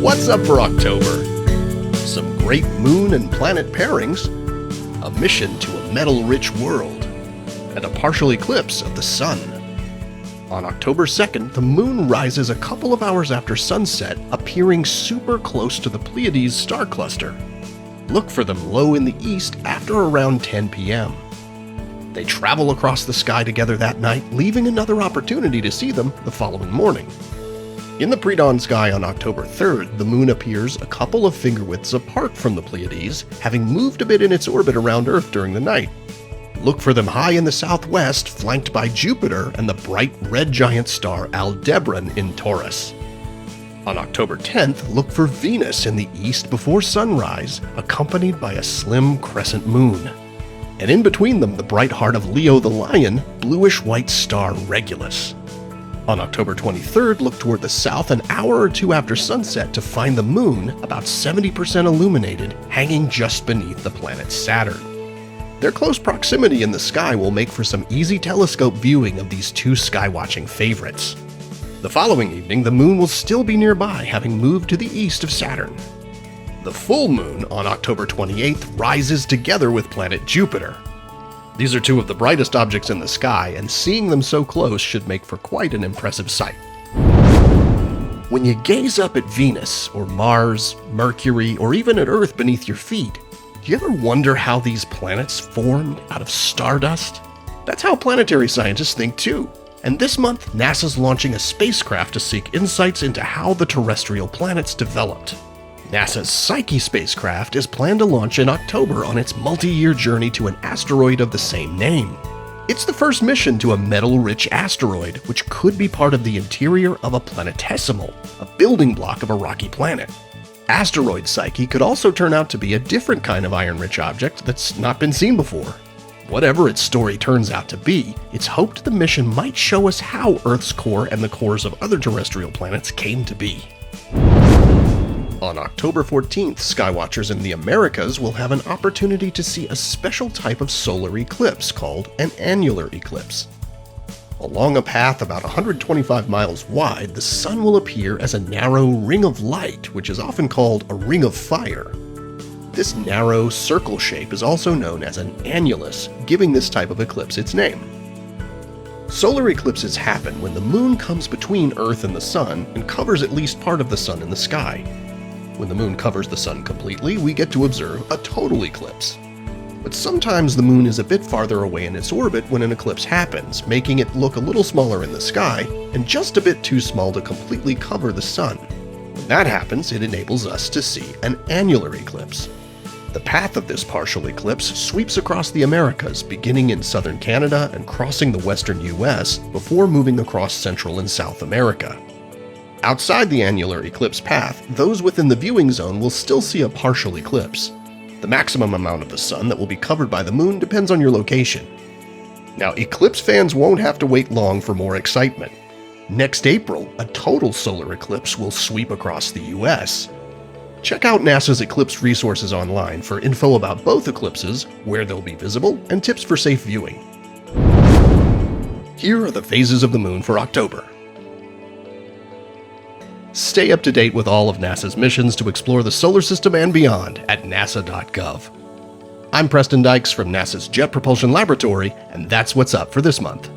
What's up for October? Some great moon and planet pairings, a mission to a metal-rich world, and a partial eclipse of the sun. On October 2nd, the moon rises a couple of hours after sunset, appearing super close to the Pleiades star cluster. Look for them low in the east after around 10 p.m. They travel across the sky together that night, leaving another opportunity to see them the following morning. In the pre-dawn sky on October 3rd, the moon appears a couple of finger-widths apart from the Pleiades, having moved a bit in its orbit around Earth during the night. Look for them high in the southwest, flanked by Jupiter and the bright red giant star Aldebaran in Taurus. On October 10th, look for Venus in the east before sunrise, accompanied by a slim crescent moon. And in between them, the bright heart of Leo the Lion, bluish-white star Regulus. On October 23rd, look toward the south an hour or two after sunset to find the moon, about 70% illuminated, hanging just beneath the planet Saturn. Their close proximity in the sky will make for some easy telescope viewing of these two skywatching favorites. The following evening, the moon will still be nearby, having moved to the east of Saturn. The full moon on October 28th rises together with planet Jupiter. These are two of the brightest objects in the sky, and seeing them so close should make for quite an impressive sight. When you gaze up at Venus, or Mars, Mercury, or even at Earth beneath your feet, do you ever wonder how these planets formed out of stardust? That's how planetary scientists think too. And this month, NASA's launching a spacecraft to seek insights into how the terrestrial planets developed. NASA's Psyche spacecraft is planned to launch in October on its multi-year journey to an asteroid of the same name. It's the first mission to a metal-rich asteroid, which could be part of the interior of a planetesimal, a building block of a rocky planet. Asteroid Psyche could also turn out to be a different kind of iron-rich object that's not been seen before. Whatever its story turns out to be, it's hoped the mission might show us how Earth's core and the cores of other terrestrial planets came to be. On October 14th, skywatchers in the Americas will have an opportunity to see a special type of solar eclipse called an annular eclipse. Along a path about 125 miles wide, the sun will appear as a narrow ring of light, which is often called a ring of fire. This narrow circle shape is also known as an annulus, giving this type of eclipse its name. Solar eclipses happen when the moon comes between Earth and the sun and covers at least part of the sun in the sky. When the moon covers the sun completely, we get to observe a total eclipse. But sometimes the moon is a bit farther away in its orbit when an eclipse happens, making it look a little smaller in the sky and just a bit too small to completely cover the sun. When that happens, it enables us to see an annular eclipse. The path of this partial eclipse sweeps across the Americas, beginning in southern Canada and crossing the western US before moving across Central and South America. Outside the annular eclipse path, those within the viewing zone will still see a partial eclipse. The maximum amount of the sun that will be covered by the moon depends on your location. Now, eclipse fans won't have to wait long for more excitement. Next April, a total solar eclipse will sweep across the US. Check out NASA's eclipse resources online for info about both eclipses, where they'll be visible, and tips for safe viewing. Here are the phases of the moon for October. Stay up to date with all of NASA's missions to explore the solar system and beyond at nasa.gov. I'm Preston Dykes from NASA's Jet Propulsion Laboratory, and that's what's up for this month.